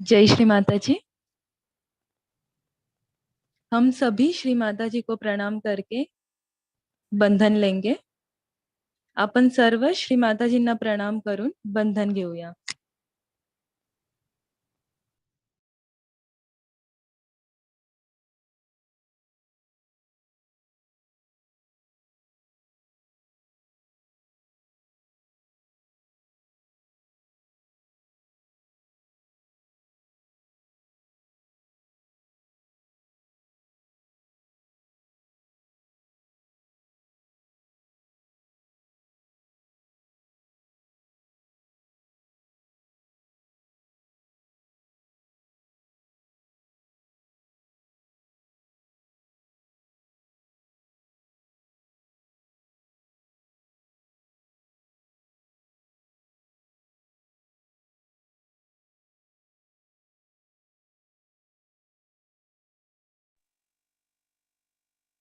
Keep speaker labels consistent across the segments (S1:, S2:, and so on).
S1: जय श्री माता जी। हम सभी श्री माता जी को प्रणाम करके बंधन लेंगे। आपण सर्व श्री माताजींना प्रणाम करून बंधन घेऊया.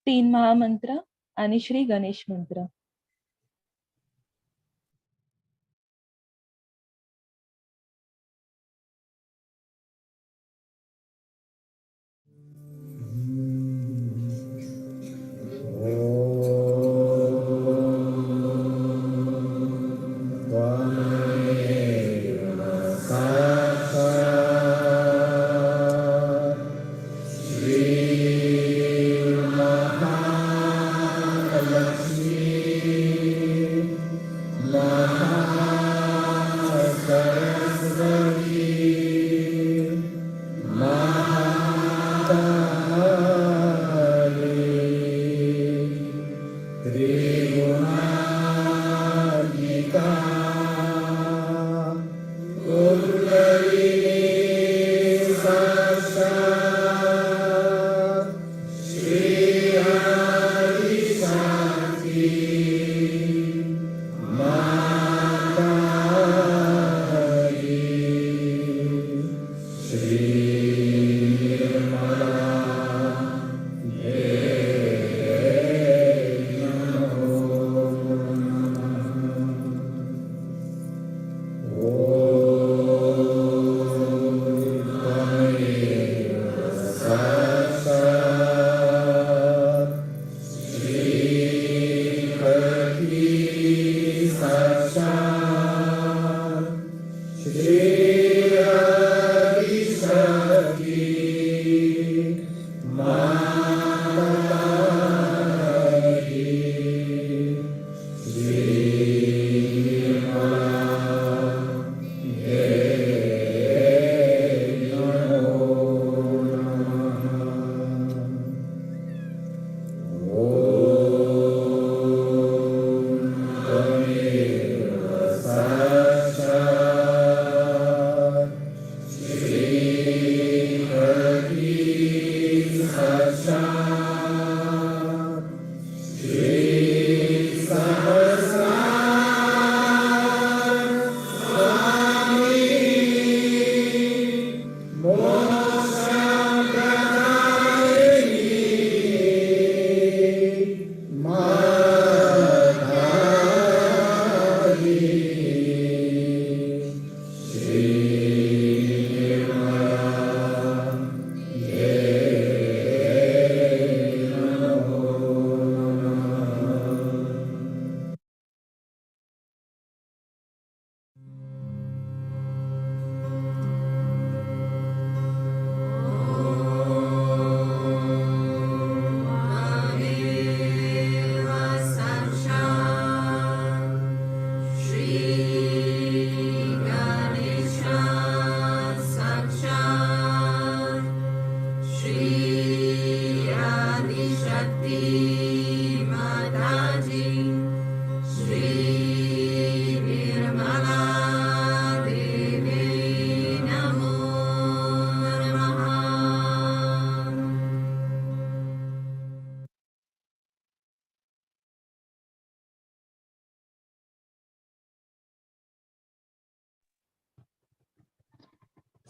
S1: तीन महामंत्र आणि श्री गणेश मंत्र.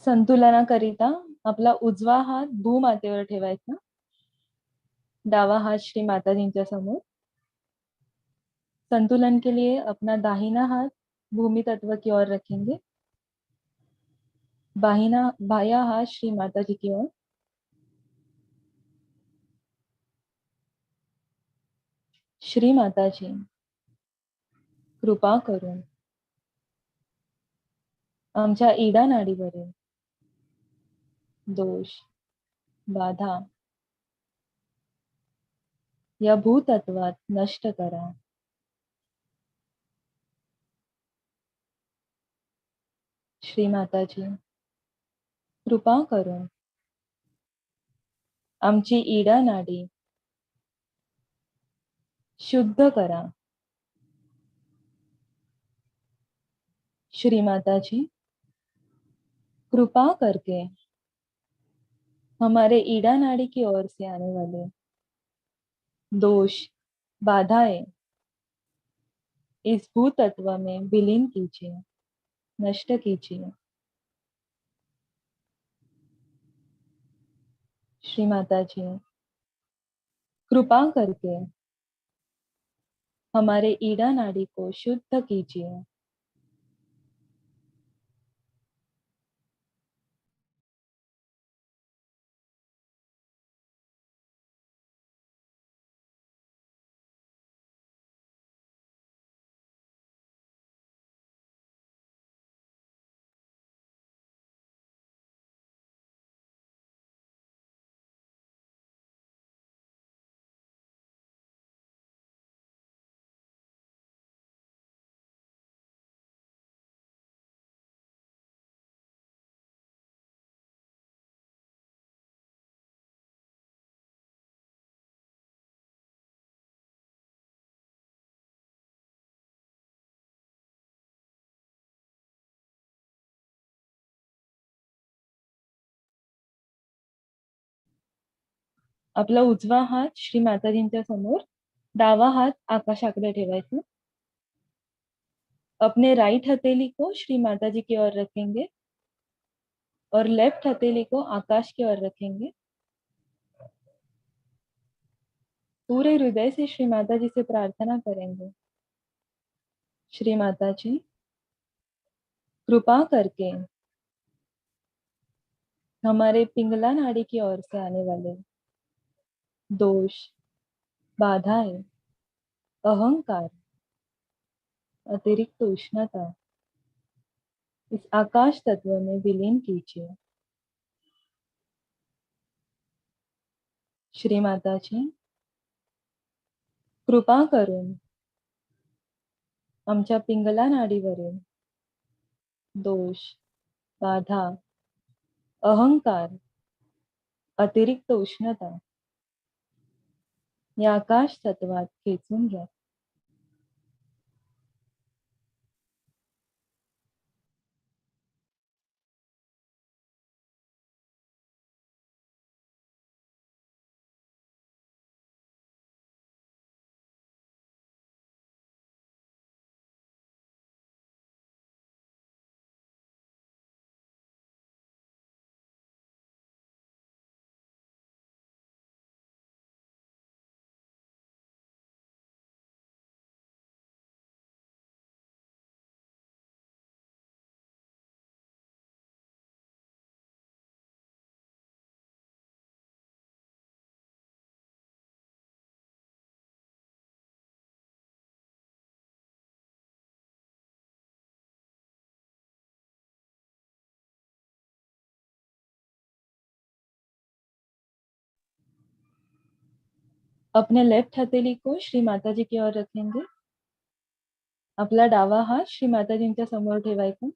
S1: संतुलनाकरिता आपला उजवा हात भूमातेवर ठेवायचा, डावा हात श्री माताजींच्या समोर. संतुलन के लिए अपना दाहिना हाथ भूमि तत्व की ओर रखेंगे, बायां हाथ श्री माता जी की ओर. श्री माता जी, कृपा करून आमच्या इडा नाडीवरील दोष, बाधा या भूतत्वात नष्ट करा. श्री माताजी, कृपा करून आमची इडा नाडी शुद्ध करा. श्री माताजी, कृपा करके हमारे ईड़ा नाड़ी की ओर से आने वाले दोष, बाधाएं इस भूतत्व में विलीन कीजिए, नष्ट कीजिए. श्री माताजी, कृपा करके हमारे ईड़ा नाड़ी को शुद्ध कीजिए. आपला उजवा हात श्री माताजींच्या समोर, डावा हात आकाशाकडे ठेवायचा. अपने राइट हथेली को श्री माताजी की ओर रखेंगे और लेफ्ट हथेली को आकाश की ओर रखेंगे. पूरे हृदय से श्री माताजी से प्रार्थना करेंगे. श्री माताजी, कृपा करके हमारे पिंगला नाड़ी की ओर से आने वाले दोष, बाधाएं, अहंकार, अतिरिक्त उष्णता इस आकाश तत्व में विलीन कीजिए. श्री माताजी, कृपा करून आमच्या पिंगला नाडीवरील दोष, बाधा, अहंकार, अतिरिक्त उष्णता या आकाश तत्वात खेचून घ्या. अपने लेफ्ट हथेली को श्री माताजी की ओर रखेंगे. आपला डावा हात श्री माताजींच्या समोर ठेवायचा.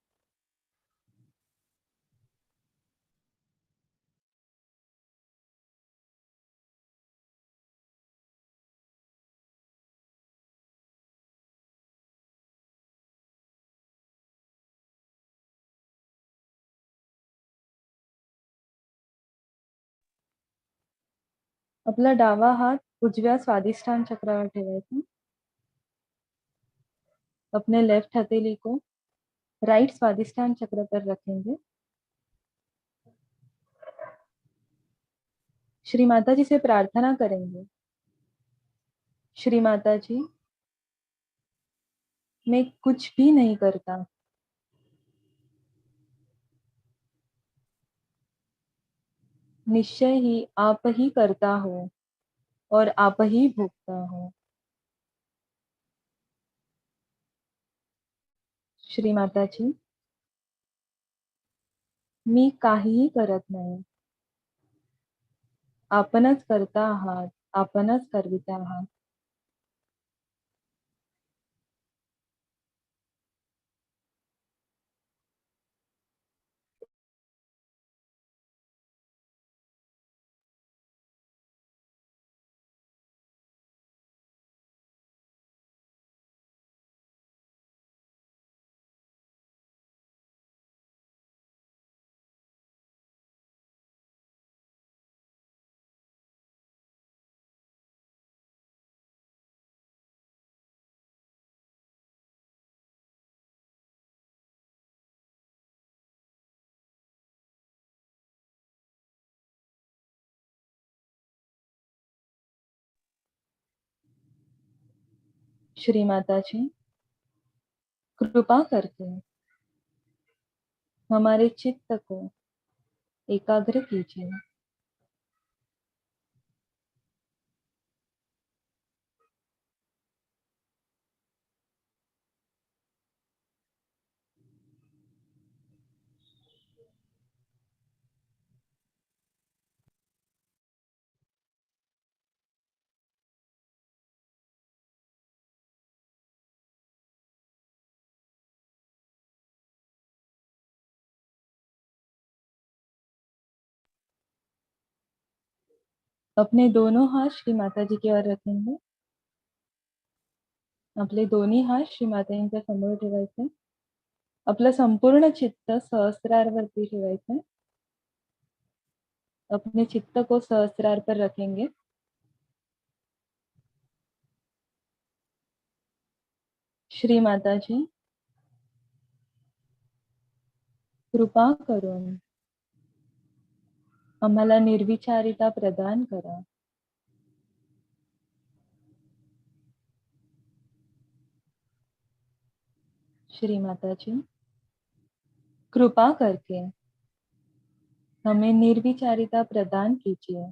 S1: आपला डावा हात उजव्या स्वादिष्ठान चक्रावर ठेवायचा. अपने लेफ्ट हथेली को राइट स्वादिष्ठान चक्र पर रखेंगे. श्री माताजी से प्रार्थना करेंगे. श्री माताजी, मैं कुछ भी नहीं करता, निश्चय ही आप ही करता हो और आप ही भोगता हो. श्री माताजी, मी काहीही करत नाही. आपणच करता आहात, आपणच करविता आहात. श्री माताजी, कृपा करके हमारे चित्त को एकाग्र कीजिए. अपने दोनों हात श्री माताजी की ओर रखेंगे. आपले दोन्ही हात श्री माताजींच्या समोर ठेवायचे. आपलं संपूर्ण चित्त सहस्रारवरती ठेवायचं. अपने चित्त को सहस्रार पर रखेंगे. श्री माताजी, कृपा करून आम्हाला निर्विचारिता प्रदान करा. श्री माताजी, कृपा करके हमें निर्विचारिता प्रदान कीजिए.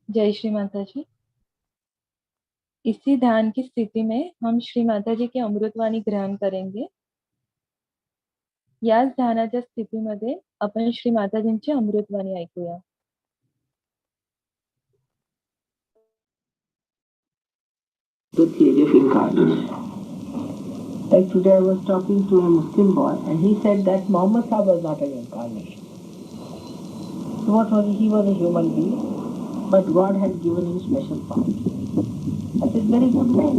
S1: जय श्री माता जी. इसी ध्यान की स्थिति में हम श्री माता जी की अमृतवाणी ग्रहण करेंगे. याच ध्यानाच्या स्थितीमध्ये आपण श्री माताजींची अमृतवाणी ऐकूया.
S2: The theory of incarnation. Like today I was talking to a Muslim boy and he said that Muhammad Sahib was not an incarnation. So what was he? He was a human being, but God had given him special powers. That is very good name.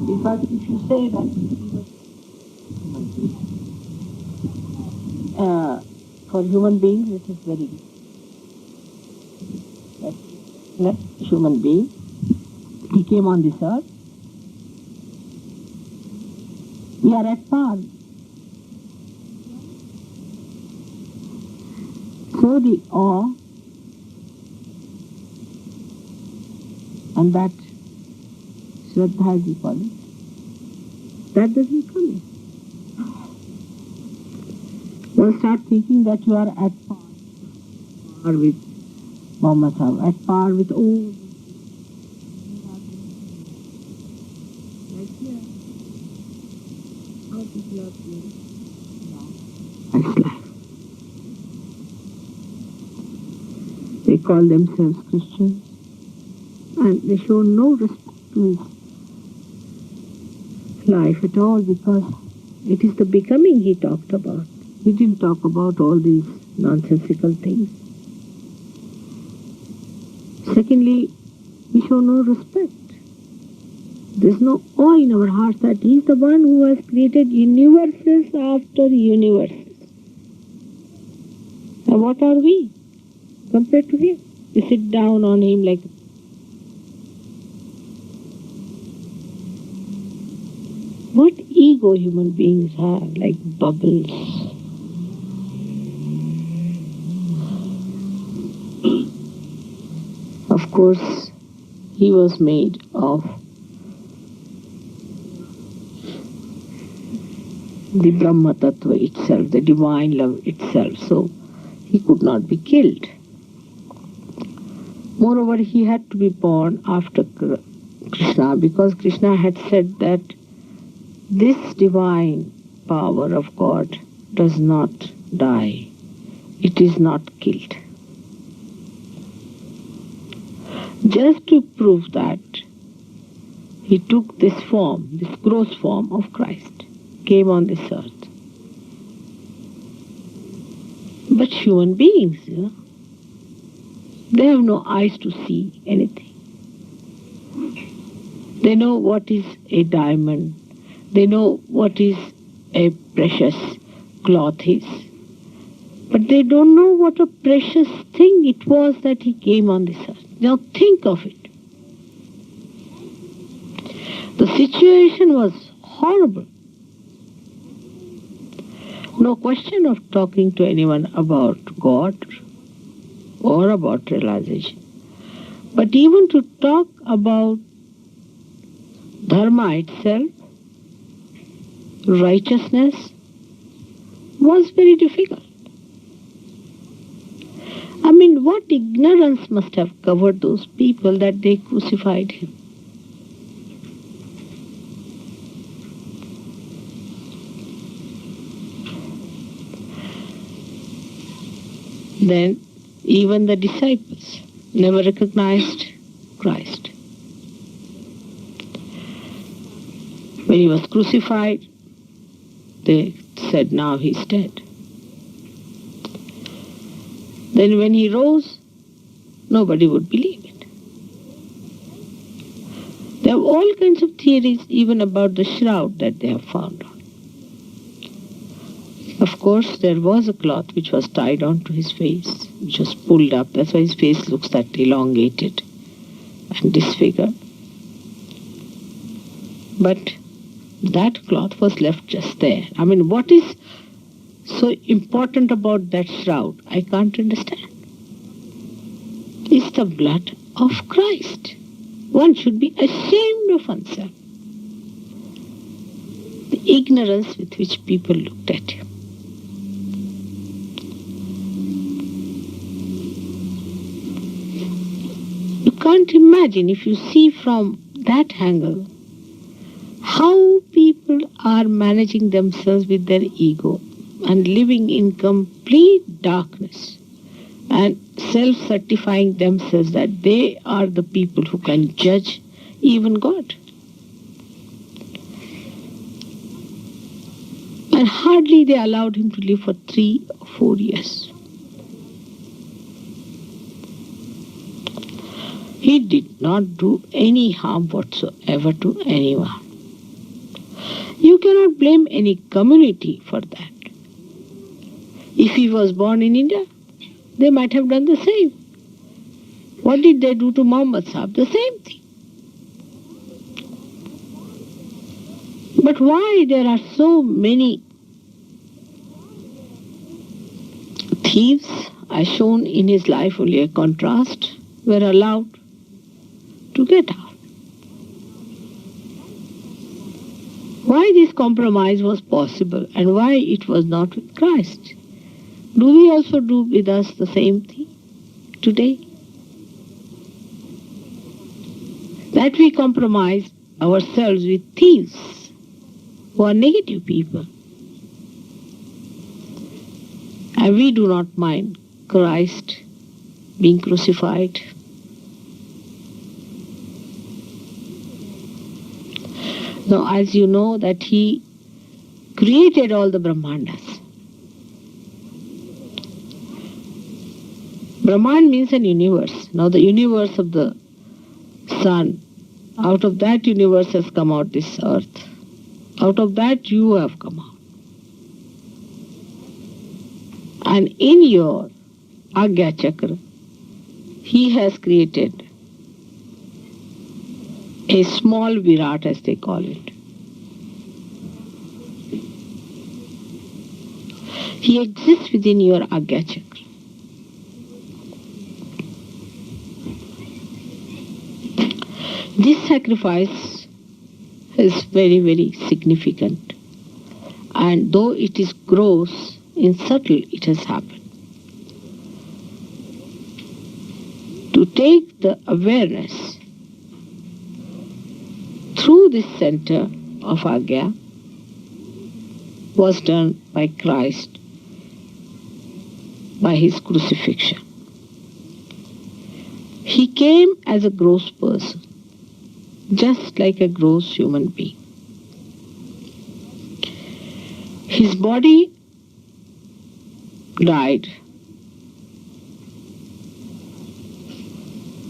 S2: Because if you say that he was human being, for human beings it is very good. That human being, he came on this earth. We are at par. So the awe and that Shraddha, as you call it, that doesn't come in. You'll start thinking that you are at par with Muhammad Sahib, at par with all
S1: Like here, how people are playing now.
S2: That's life. They call themselves Christians and they show no respect to his life at all because it is the becoming he talked about. He didn't talk about all these nonsensical things. Secondly, we show no respect. There's no awe in our hearts that he's the one who has created universes after universes. And what are we compared to him? We sit down on him like what ego human beings have, like bubbles. Of course, he was made of the Brahma Tattva itself, the divine love itself, so he could not be killed. Moreover, he had to be born after Krishna because Krishna had said that this divine power of God does not die. It is not killed. Just to prove that, he took this form, this gross form of Christ, came on this earth. But human beings, they have no eyes to see anything. They know what is a diamond. They know what is a precious cloth is. But they don't know what a precious thing it was that he came on this earth. Now think of it. The situation was horrible. No question of talking to anyone about God or about realization. But even to talk about dharma itself, righteousness, was very difficult. I mean, what ignorance must have covered those people that they crucified him? Then, even the disciples never recognized Christ. When he was crucified, they said, now he's dead. Then when he rose, nobody would believe it. There are all kinds of theories even about the shroud that they have found on. Of course, there was a cloth which was tied onto his face, which was pulled up. That's why his face looks that elongated and disfigured. But that cloth was left just there. I mean, what is so important about that shroud? I can't understand. It's the blood of Christ. One should be ashamed of oneself. The ignorance with which people looked at him. You can't imagine, if you see from that angle, how people are managing themselves with their ego and living in complete darkness and self-certifying themselves that they are the people who can judge even God. And hardly they allowed him to live for 3 or 4 years. He did not do any harm whatsoever to anyone. You cannot blame any community for that. If he was born in India, they might have done the same. What did they do to Muhammad Sahib? The same thing. But why there are so many thieves, as shown in his life, only a contrast, were allowed to get out? Why this compromise was possible and why it was not with Christ? Do we also do with us the same thing today? That we compromise ourselves with thieves who are negative people. And we do not mind Christ being crucified. Now, as you know that he created all the Brahmandas. Brahman means an universe. Now the universe of the sun, out of that universe has come out this earth. Out of that you have come out. And in your Agya Chakra, he has created a small Virat, as they call it. He exists within your Agya Chakra. This sacrifice is very, very significant. And though it is gross, in subtle it has happened. To take the awareness through this center of Agya was done by Christ by his crucifixion. He came as a gross person, just like a gross human being. His body died,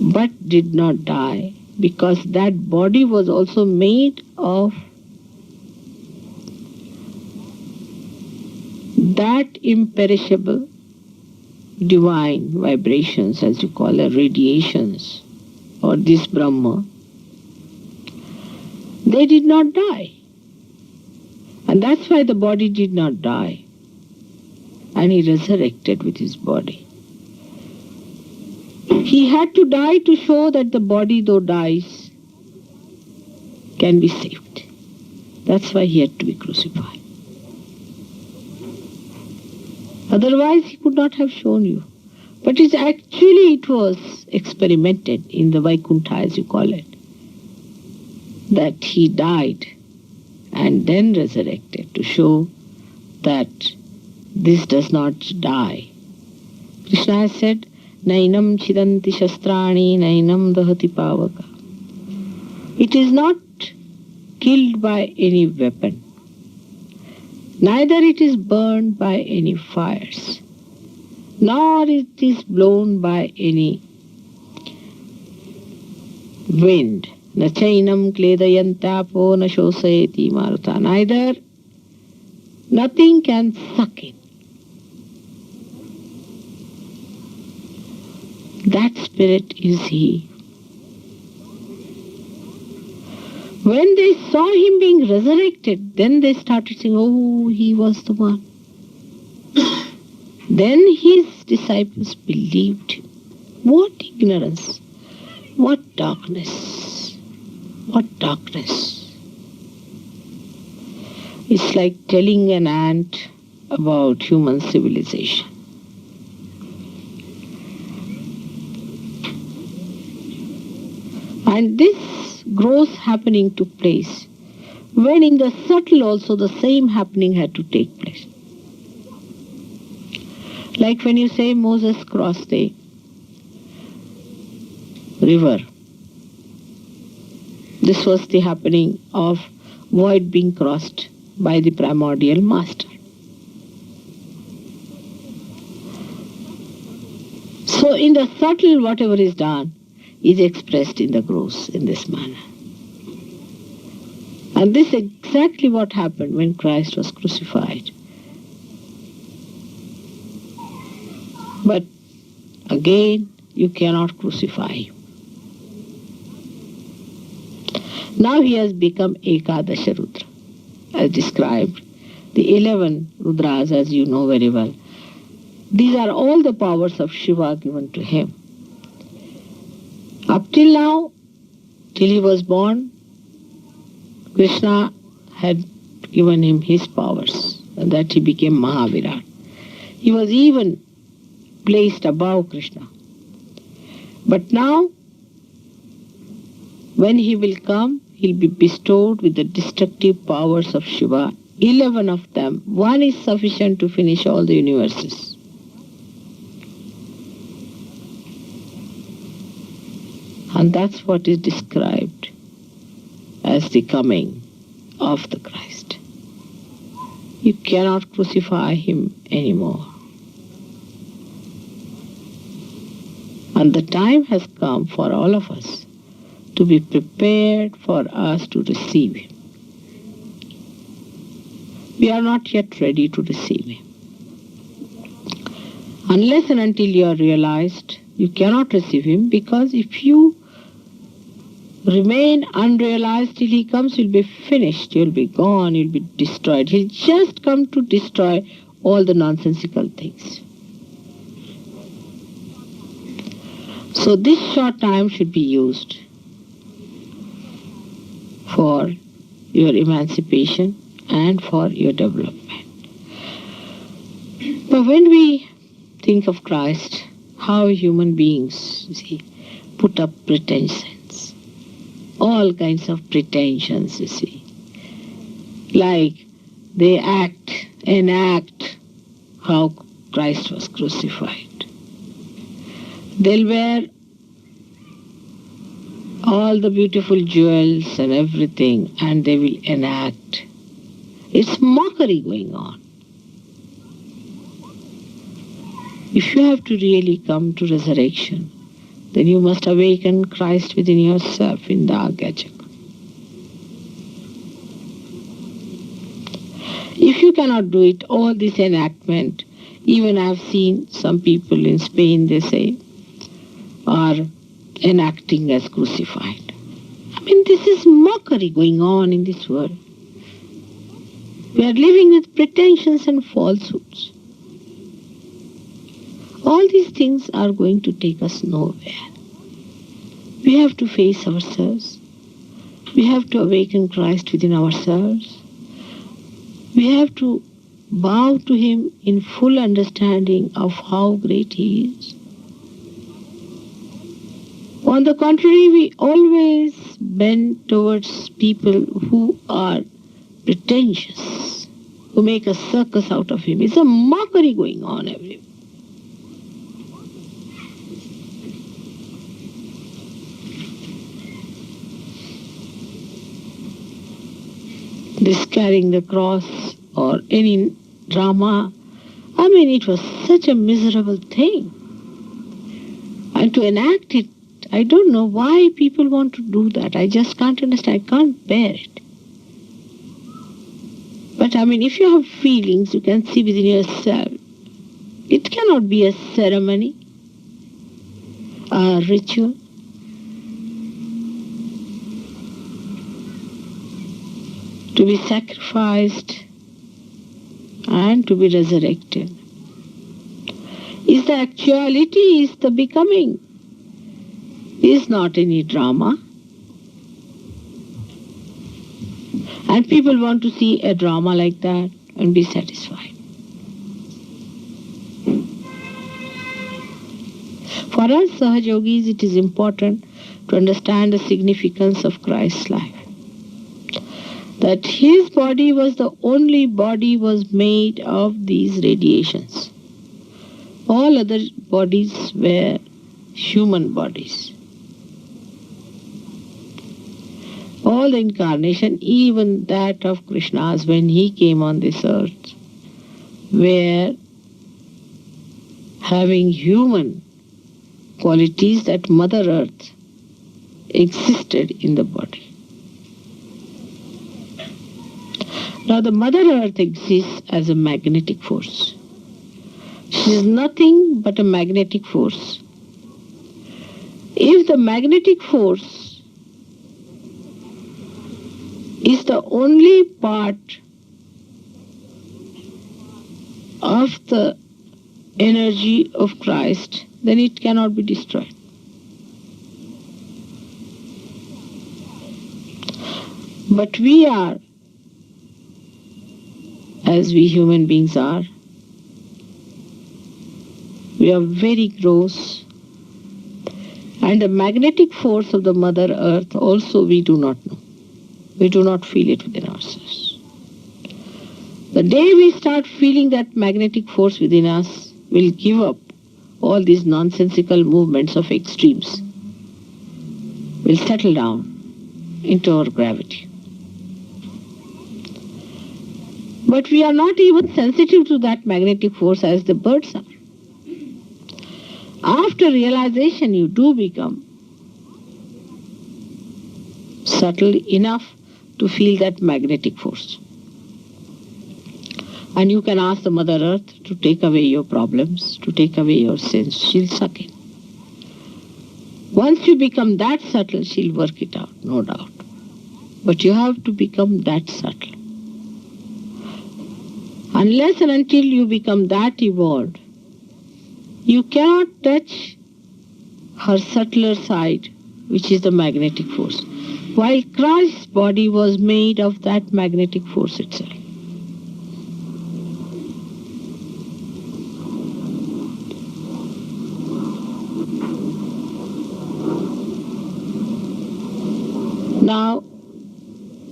S2: but did not die, because that body was also made of that imperishable divine vibrations, as you call it, radiations, or this Brahma. They did not die. And that's why the body did not die. And he resurrected with his body. He had to die to show that the body, though dies, can be saved. That's why he had to be crucified. Otherwise he could not have shown you. But it was experimented in the Vaikuntha, as you call it, that he died and then resurrected to show that this does not die. Krishna has said, Nainam chidanti shastrani, nainam dahati pavaka. It is not killed by any weapon. Neither it is burned by any fires, nor it is blown by any wind. Na chainam kledayantapo na shosayati maruta. Neither, nothing can suck it. That spirit is he. When they saw him being resurrected, then they started saying, oh, he was the one. Then his disciples believed him. What ignorance! What darkness! What darkness! It's like telling an ant about human civilization. And this gross happening took place when in the subtle also the same happening had to take place. Like when you say Moses crossed the river. This was the happening of void being crossed by the primordial master. So in the subtle, whatever is done is expressed in the gross in this manner. And this is exactly what happened when Christ was crucified. But again, you cannot crucify him. Now he has become Ekadasha Rudra, as described. The 11 Rudras, as you know very well. These are all the powers of Shiva given to him. Up till now, till he was born, Krishna had given him his powers, and that he became Mahavirat. He was even placed above Krishna. But now, when he will come, he'll be bestowed with the destructive powers of Shiva. 11 of them. One is sufficient to finish all the universes. And that's what is described as the coming of the Christ. You cannot crucify him anymore. And the time has come for all of us to be prepared for us to receive him. We are not yet ready to receive him. Unless and until you are realized, you cannot receive him, because if you remain unrealized till he comes, you'll be finished, you'll be gone, you'll be destroyed. He'll just come to destroy all the nonsensical things. So this short time should be used for your emancipation and for your development. But when we think of Christ, how human beings, you see, put up pretensions, all kinds of pretensions, you see. Like they enact how Christ was crucified. They'll wear all the beautiful jewels and everything, and they will enact. It's mockery going on. If you have to really come to resurrection, then you must awaken Christ within yourself in the Agya. If you cannot do it, all this enactment, even I've seen some people in Spain, they say, are enacting as crucified. I mean, this is mockery going on in this world. We are living with pretensions and falsehoods. All these things are going to take us nowhere. We have to face ourselves. We have to awaken Christ within ourselves. We have to bow to him in full understanding of how great he is. On the contrary, we always bend towards people who are pretentious, who make a circus out of him. It's a mockery going on everywhere. This carrying the cross or any drama, I mean, it was such a miserable thing. And to enact it, I don't know why people want to do that. I just can't understand. I can't bear it. But I mean, if you have feelings, you can see within yourself. It cannot be a ceremony, a ritual. To be sacrificed and to be resurrected is the actuality, is the becoming, is not any drama. And people want to see a drama like that and be satisfied. For us Sahaja Yogis, it is important to understand the significance of Christ's life. That his body was the only body was made of these radiations. All other bodies were human bodies. All the incarnation, even that of Krishna's when he came on this earth, were having human qualities, that Mother Earth existed in the body. Now the Mother Earth exists as a magnetic force. She is nothing but a magnetic force. If the magnetic force is the only part of the energy of Christ, then it cannot be destroyed. But we are, as we human beings are, we are very gross, and the magnetic force of the Mother Earth also we do not know. We do not feel it within ourselves. The day we start feeling that magnetic force within us, we'll give up all these nonsensical movements of extremes. We'll settle down into our gravity. But we are not even sensitive to that magnetic force as the birds are. After realization, you do become subtle enough to feel that magnetic force. And you can ask the Mother Earth to take away your problems, to take away your sins. She'll suck in. Once you become that subtle, she'll work it out, no doubt. But you have to become that subtle. Unless and until you become that evolved, you cannot touch her subtler side, which is the magnetic force. While Christ's body was made of that magnetic force itself. Now,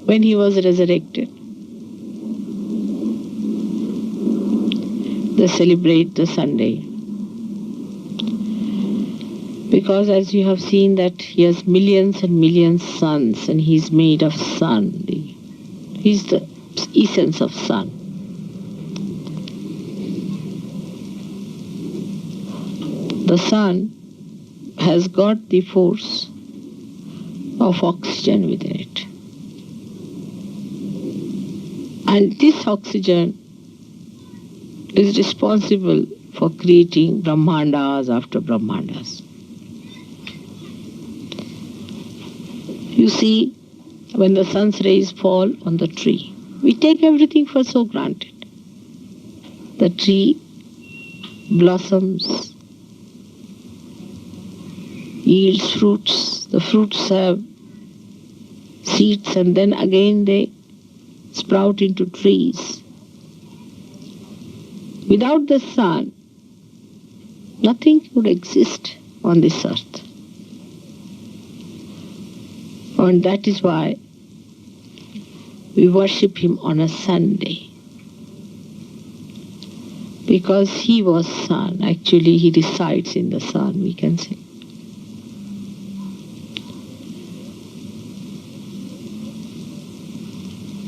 S2: when he was resurrected, they celebrate the Sunday. Because as you have seen that he has millions and millions suns and he's made of sun. He's the essence of sun. The sun has got the force of oxygen within it. And this oxygen is responsible for creating Brahmandas after Brahmandas. You see, when the sun's rays fall on the tree, we take everything for so granted. The tree blossoms, yields fruits. The fruits have seeds and then again they sprout into trees. Without the sun, nothing would exist on this earth. And that is why we worship him on a Sunday. Because he was sun. Actually, he resides in the sun, we can say.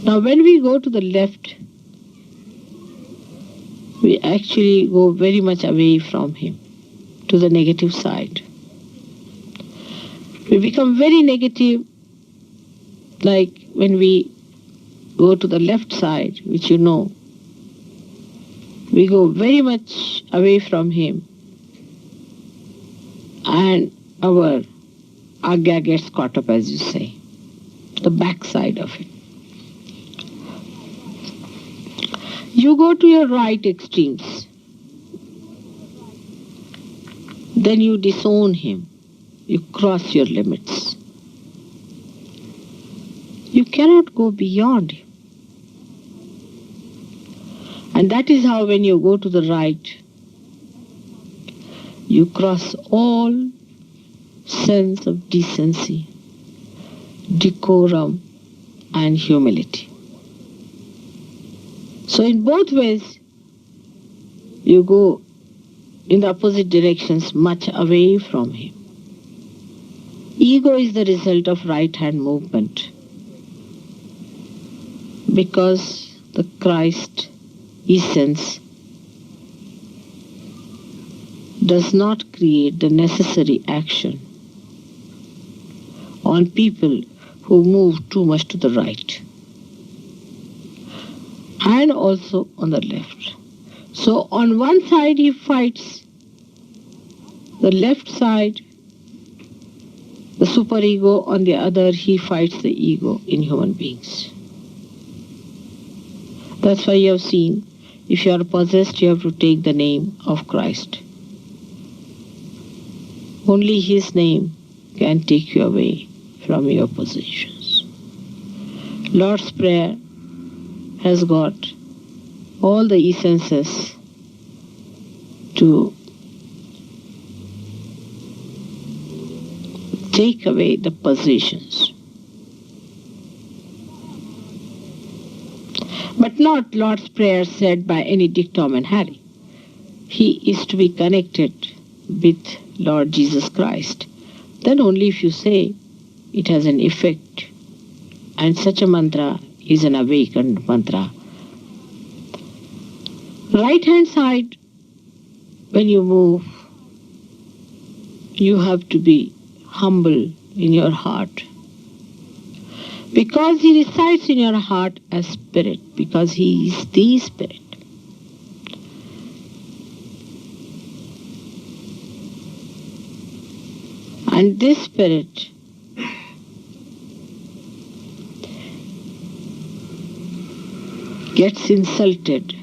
S2: Now, when we go to the left, we actually go very much away from him, to the negative side. We become very negative, like when we go to the left side, which you know, we go very much away from him and our agya gets caught up, as you say, the back side of it. You go to your right extremes, then you disown him, you cross your limits. You cannot go beyond him. And that is how when you go to the right, you cross all sense of decency, decorum, and humility. So in both ways, you go in the opposite directions, much away from him. Ego is the result of right-hand movement. Because the Christ essence does not create the necessary action on people who move too much to the right and also on the left. So on one side he fights the left side, the superego, on the other he fights the ego in human beings. That's why you have seen, if you are possessed, you have to take the name of Christ. Only his name can take you away from your possessions. Lord's Prayer has got all the essences to take away the possessions. but not Lord's Prayer said by any Dick, Tom and Harry. He is to be connected with Lord Jesus Christ. Then only if you say it has an effect. And such a mantra is an awakened mantra. Right hand side, when you move, you have to be humble in your heart. Because he resides in your heart as spirit, because he is the spirit. And this spirit gets insulted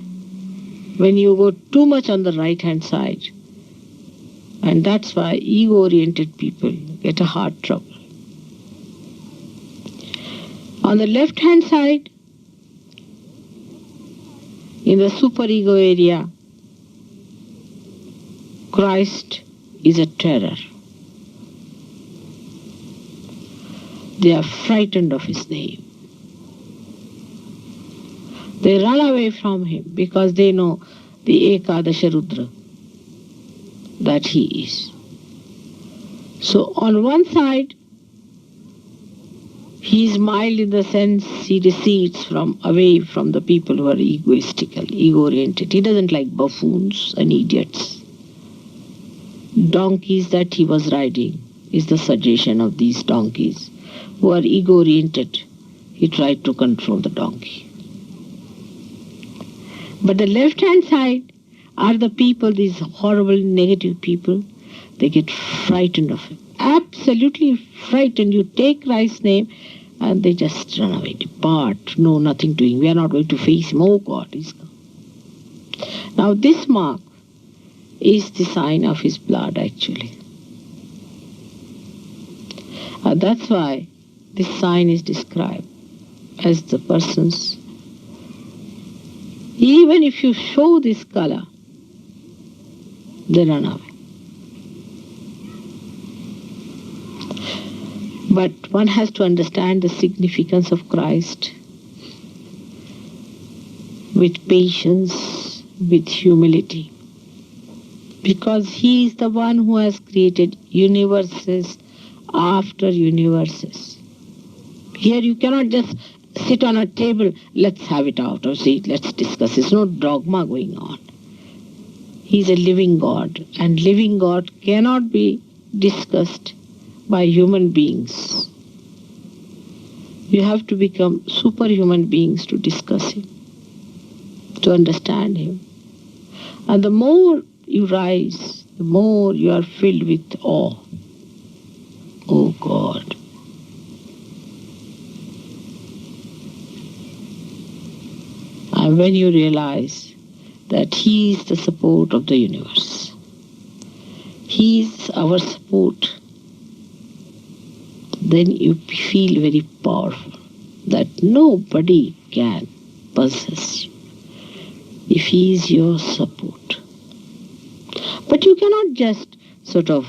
S2: when you go too much on the right hand side. And that's why ego-oriented people get a heart trouble. On the left hand side, in the superego area, Christ is a terror. They are frightened of his name. They run away from him because they know the Ekadasha Rudra that he is. So on one side, he is mild in the sense he recedes away from the people who are egoistical, ego-oriented. He doesn't like buffoons and idiots. Donkeys that he was riding is the suggestion of these donkeys who are ego-oriented. He tried to control the donkey. But the left-hand side are the people, these horrible negative people, they get frightened of him. Absolutely frightened. You take Christ's name and they just run away, depart, no, nothing doing. We are not going to face him. Oh God, he's come. Now this mark is the sign of his blood actually. That's why this sign is described as the person's. Even if you show this color, they run away. But one has to understand the significance of Christ with patience, with humility. Because he is the one who has created universes after universes. Here you cannot just sit on a table, let's have it out, or say, let's discuss. There's no dogma going on. He's a living God, and living God cannot be discussed by human beings. You have to become superhuman beings to discuss him, to understand him. And the more you rise, the more you are filled with awe. Oh God. And when you realize that he is the support of the universe, he is our support, then you feel very powerful, that nobody can possess you if he is your support. But you cannot just sort of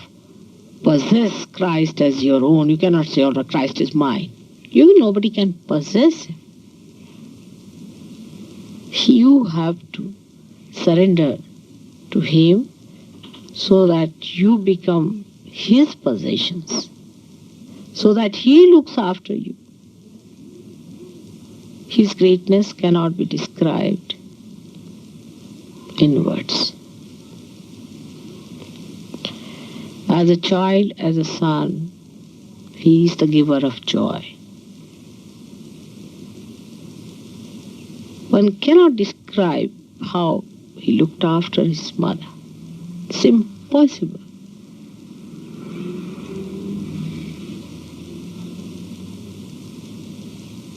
S2: possess Christ as your own. You cannot say, oh, Christ is mine. Nobody can possess him. You have to surrender to him so that you become his possessions, so that he looks after you. His greatness cannot be described in words. As a child, as a son, he is the giver of joy. One cannot describe how he looked after his mother. It's impossible.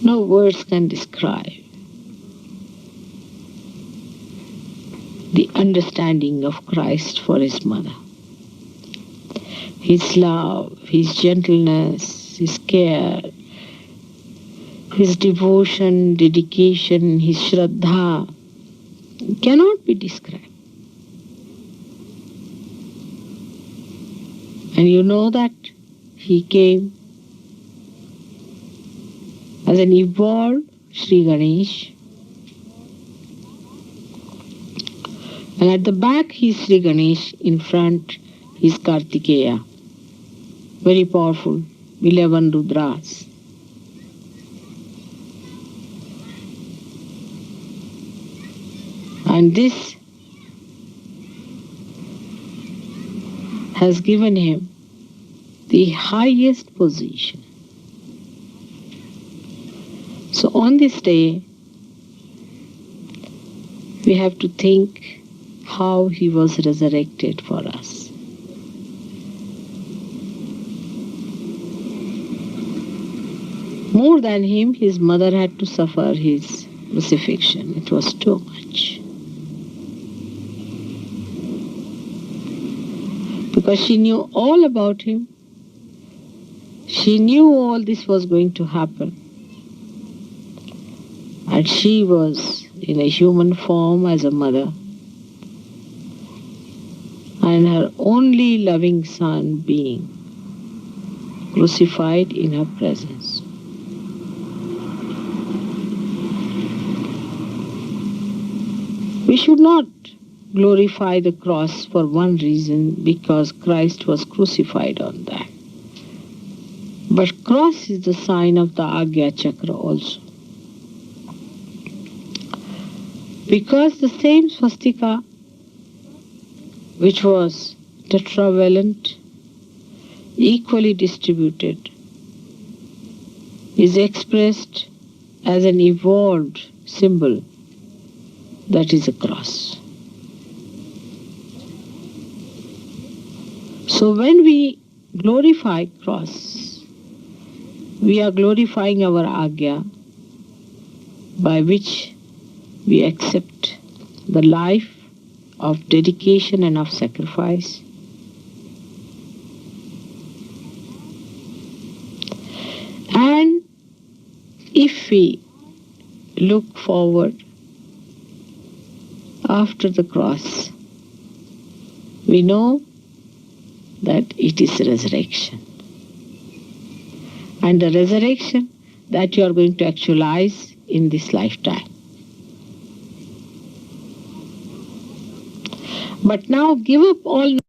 S2: No words can describe the understanding of Christ for his mother. His love, his gentleness, his care, his devotion, dedication, his shraddha cannot be described. And you know that he came as an evolved Sri Ganesh And at the back is Sri Ganesh, in front is Kartikeya. Very powerful, 11 Rudras. And this has given him the highest position. So on this day, we have to think how he was resurrected for us. More than him, his mother had to suffer his crucifixion. It was too much. Because she knew all about him. She knew all this was going to happen. And she was in a human form as a mother. And her only loving son being crucified in her presence. We should not glorify the cross for one reason, because Christ was crucified on that. But cross is the sign of the Agya Chakra also. Because the same swastika, which was tetravalent, equally distributed, is expressed as an evolved symbol, that is a cross. So when we glorify cross, we are glorifying our Agya, by which we accept the life of dedication and of sacrifice. And if we look forward after the cross, we know that it is resurrection. And the resurrection that you are going to actualize in this lifetime. But now give up all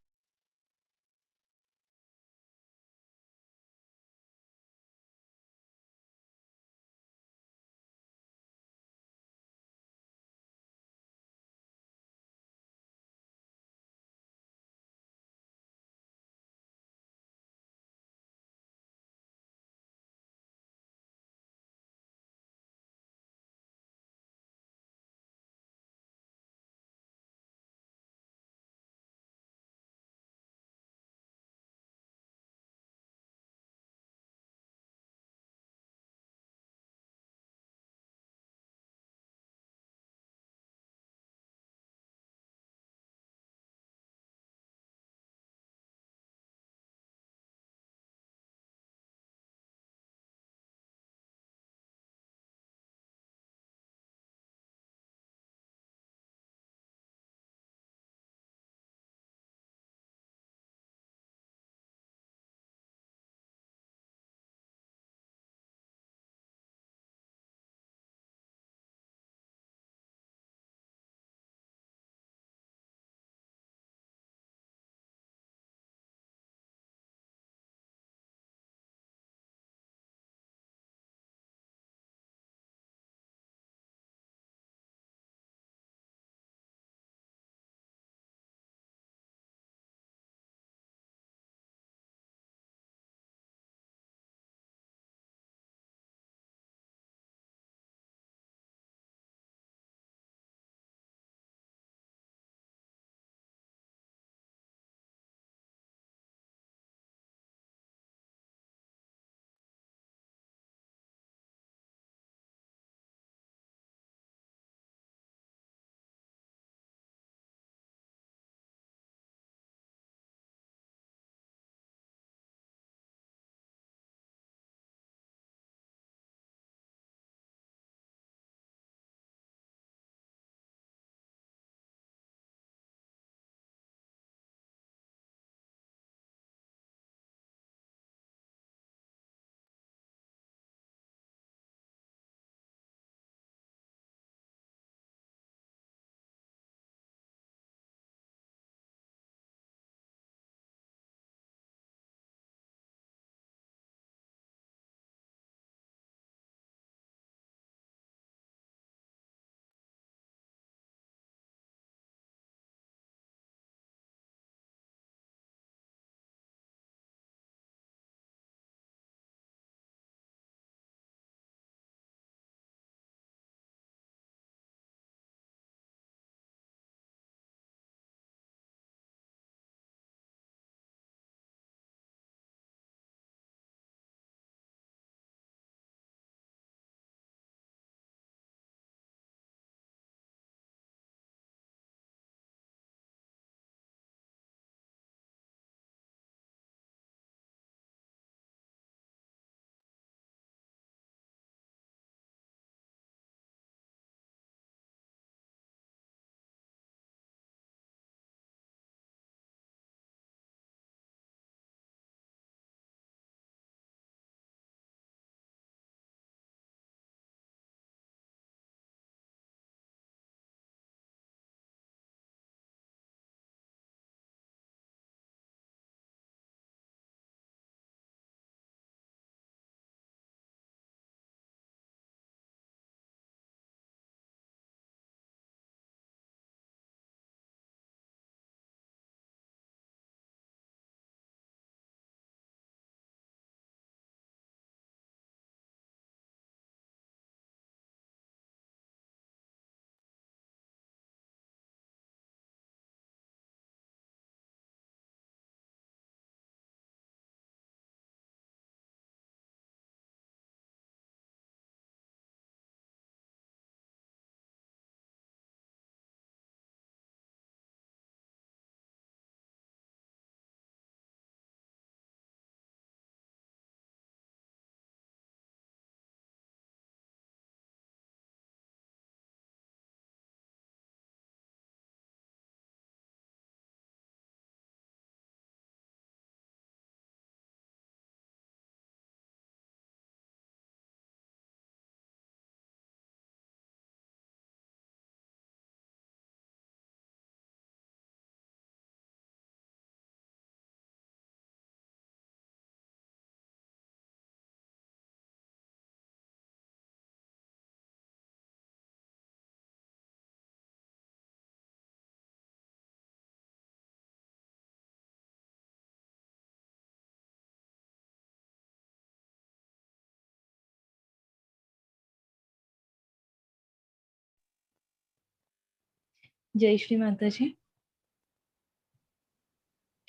S1: जय श्री माता जी।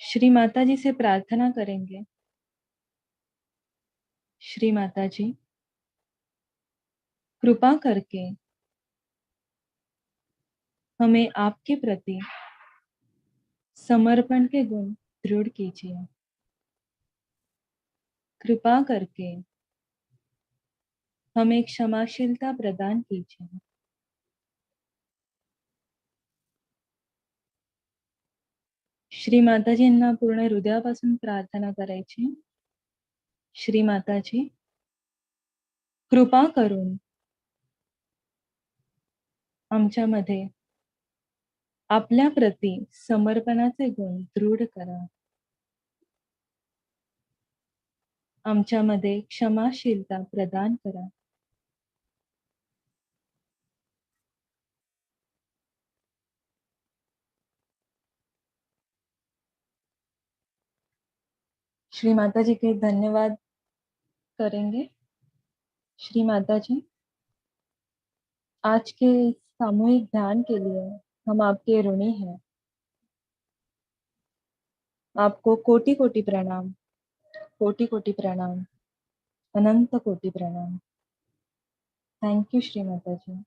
S1: श्री माता जी से प्रार्थना करेंगे। श्री माता जी, कृपा करके हमें आपके प्रति समर्पण के गुण दृढ़ कीजिए। कृपा करके हमें क्षमाशीलता प्रदान कीजिए। श्री माताजींना पूर्ण हृदयापासून प्रार्थना करायची। श्री माताजी, कृपा करून आमच्यामध्ये आपल्या प्रती समर्पणाचे गुण दृढ करा। आमच्यामध्ये क्षमाशीलता प्रदान करा। श्री माता जी के धन्यवाद करेंगे। श्री माता जी, आज के सामूहिक ध्यान के लिए हम आपके ऋणी हैं। आपको कोटि कोटि प्रणाम, कोटि कोटि प्रणाम, अनंत कोटि प्रणाम। थैंक यू श्री माता जी।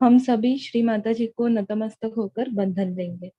S1: हम सभी श्री माता जी को नतमस्तक होकर बंधन देंगे।